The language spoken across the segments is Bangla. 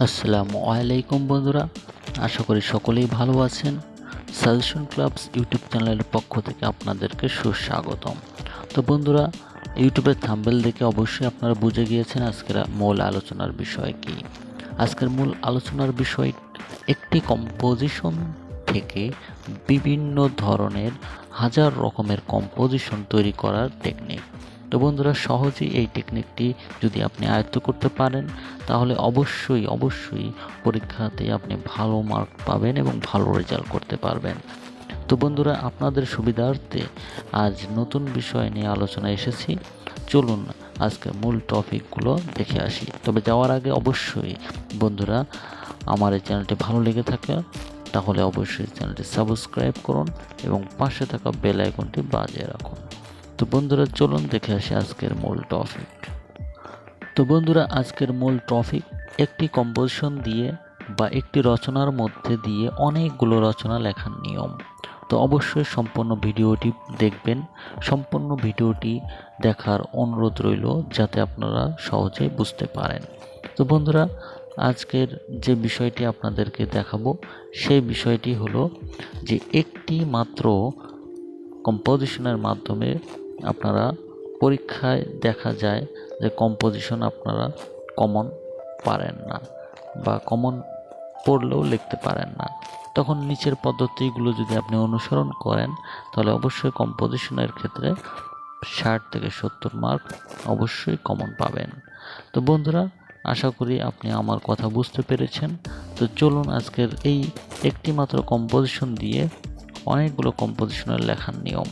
আসসালামু আলাইকুম বন্ধুরা, আশা করি সকলেই ভালো আছেন। সাজেশন ক্লাবস ইউটিউব চ্যানেলের পক্ষ থেকে আপনাদেরকে সুস্বাগতম। তো বন্ধুরা, ইউটিউবের থাম্বনেল দেখে অবশ্যই আপনারা বুঝে গিয়েছেন আজকের মূল আলোচনার বিষয় কি। আজকের মূল আলোচনার বিষয় একটি কম্পোজিশন থেকে বিভিন্ন ধরনের হাজার রকমের কম্পোজিশন তৈরি করার টেকনিক। তো বন্ধুরা, সহজেই এই টেকনিকটি যদি আপনি আয়ত্ত করতে পারেন তাহলে অবশ্যই পরীক্ষাতে আপনি ভালো মার্ক পাবেন এবং ভালো রেজাল্ট করতে পারবেন। তো বন্ধুরা, আপনাদের সুবিধার্থে আজ নতুন বিষয় নিয়ে আলোচনা এসেছি। চলুন আজকে মূল টপিকগুলো দেখে আসি। তবে যাওয়ার আগে অবশ্যই বন্ধুরা, আমার এই চ্যানেলটি ভালো লেগে থাকে তাহলে অবশ্যই চ্যানেলটি সাবস্ক্রাইব করুন এবং পাশে থাকা বেল আইকনটি বাজিয়ে রাখুন। তো বন্ধুরা, চলুন দেখে আসি আজকের মূল টপিক। তো বন্ধুরা, আজকের মূল টপিক একটি কম্পোজিশন দিয়ে বা একটি রচনার মধ্যে দিয়ে অনেকগুলো রচনা লেখার নিয়ম। তো অবশ্যই সম্পূর্ণ ভিডিওটি দেখবেন। সম্পূর্ণ ভিডিওটি দেখার অনুরোধ রইল যাতে আপনারা সহজে বুঝতে পারেন। তো বন্ধুরা, আজকের যে বিষয়টি আপনাদেরকে দেখাবো সেই বিষয়টি হলো যে একটি মাত্র কম্পোজিশনের মাধ্যমে আপনারা পরীক্ষায় দেখা যায় যে কম্পোজিশন আপনারা কমন পারেন না বা কমন পড়লেও লিখতে পারেন না। তখন নিচের পদ্ধতিগুলো যদি আপনি অনুসরণ করেন তাহলে অবশ্যই কম্পোজিশনের ক্ষেত্রে 60 থেকে 70 মার্ক অবশ্যই কমন পাবেন। তো বন্ধুরা, আশা করি আপনি আমার কথা বুঝতে পেরেছেন। তো চলুন আজকের এই একটি মাত্র কম্পোজিশন দিয়ে অনেকগুলো কম্পোজিশনের লেখার নিয়ম।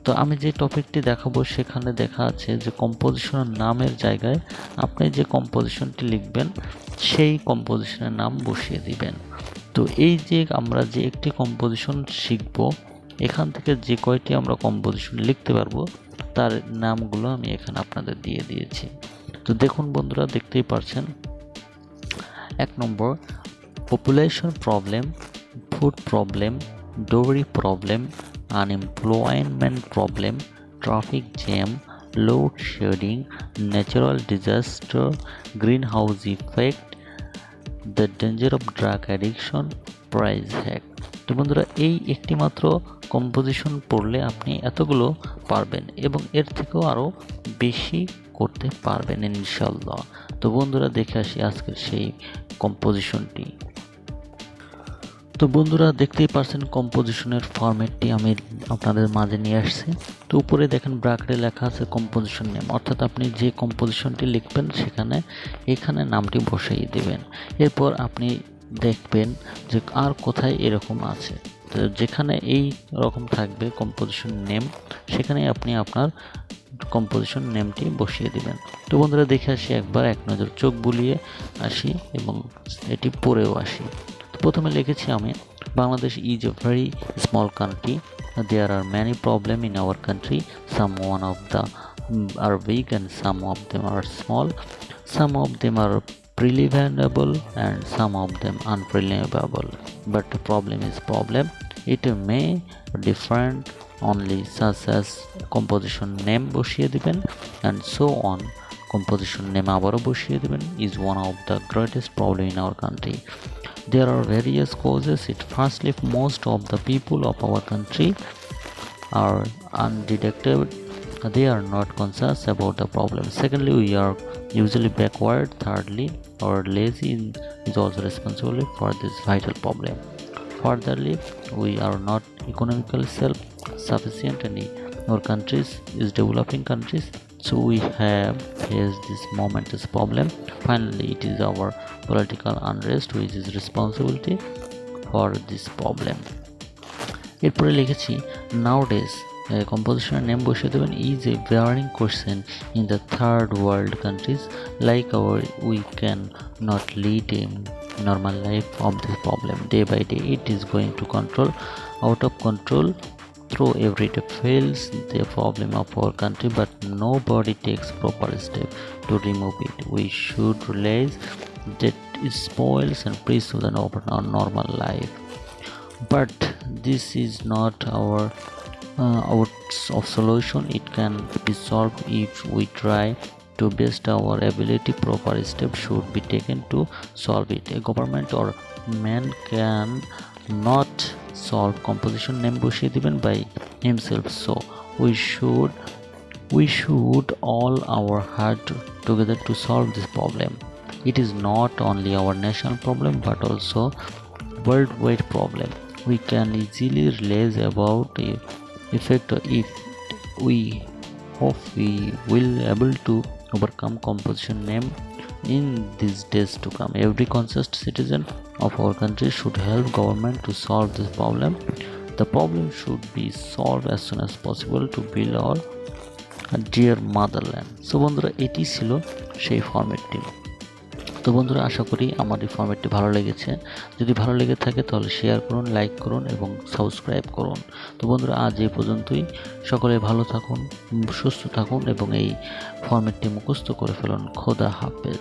তো আমি যে টপিকটি দেখাবো সেখানে দেখা আছে যে কম্পোজিশনের নামের জায়গায় আপনি যে কম্পোজিশনটি লিখবেন সেই কম্পোজিশনের নাম বসিয়ে দিবেন। তো এই যে আমরা যে একটি কম্পোজিশন শিখব, এখান থেকে যে কয়টি আমরা কম্পোজিশন লিখতে পারবো তার নামগুলো আমি এখানে আপনাদের দিয়ে দিয়েছি। তো দেখুন বন্ধুরা, দেখতেই পারছেন। 1 নম্বর, population problem, food problem, dowry problem, unemployment problem, traffic jam, load shedding, natural disaster, greenhouse effect, the danger of drug addiction, price hack। তো বন্ধুরা, এই একটি মাত্র কম্পোজিশন পড়লে আপনি এতগুলো পারবেন এবং এর থেকেও আরও বেশি করতে পারবেন ইনশাল্লাহ। তো বন্ধুরা, দেখে আসি আজকের সেই কম্পোজিশনটি। তো বন্ধুরা, দেখতেই পারছেন কম্পোজিশনের ফরম্যাটটি আমি আপনাদের মাঝে নিয়ে আসছি। তো উপরে দেখেন ব্র্যাকেটে লেখা আছে কম্পোজিশন নেম, অর্থাৎ আপনি যে কম্পোজিশনটি লিখবেন এখানে নামটি বসিয়ে দেবেন। এরপর আপনি দেখবেন যে আর কোথায় এরকম আছে। তো যেখানে এই রকম থাকবে কম্পোজিশন নেম, সেখানে আপনি আপনার কম্পোজিশন নেমটি বসিয়ে দিবেন। তো বন্ধুরা, দেখে আসি একবার, এক নজর চোখ বুলিয়ে আসি এবং এটি পড়েও আসি। প্রথমে লিখেছি আমি, Bangladesh is a very small country, there are many problem in our country, some one of the are big and some of them are small, some of them are preventable and some of them unpreventable, but the problem is problem. It may different only such as composition name বসিয়ে দিবেন and so on. Composition name আবারও বসিয়ে দিবেন is one of the greatest problem in our country. There are various causes. It firstly, most of the people of our country are undetected. They are not conscious about the problem. Secondly, we are usually backward. Thirdly, our lazy is also responsible for this vital problem. Furtherly, we are not economically self-sufficient and our countries is developing countries, so we have faced this momentous problem. Finally, it is our political unrest which is responsibility for this problem. এরপরে লিখেছি nowadays composition name বসিয়ে দেবেন is a varying question in the third world countries like our. We can not lead a normal life of this problem. Day by day it is going to control out of control through every day fails the problem of our country, but nobody takes proper step to remove it. We should realize that it spoils and breeds to the normal life, but this is not our solution. It can be solved if we try to best our ability, proper steps should be taken to solve it. A government or man can not solve composition name বসিয়ে দিবেন by himself, so we should all our heart together to solve this problem. It is not only our national problem but also worldwide problem. We can easily realize about the effect if we hope we will able to overcome composition name in these days to come. Every conscious citizen of our country should help government to solve this problem. The problem should be solved as soon as possible to build our dear motherland. So বন্ধুরা এটি ছিল সেই ফরম্যাটটি। তো বন্ধুরা আশা করি আমার এই ফরম্যাটটি ভালো লেগেছে। যদি ভালো লেগে থাকে তাহলে শেয়ার করুন, লাইক করুন এবং সাবস্ক্রাইব করুন। তো বন্ধুরা আজ এই পর্যন্তই। সকলে ভালো থাকুন, সুস্থ থাকুন এবং এই ফরম্যাটটি মুখস্থ করে ফেলুন। খোদা হাফেজ।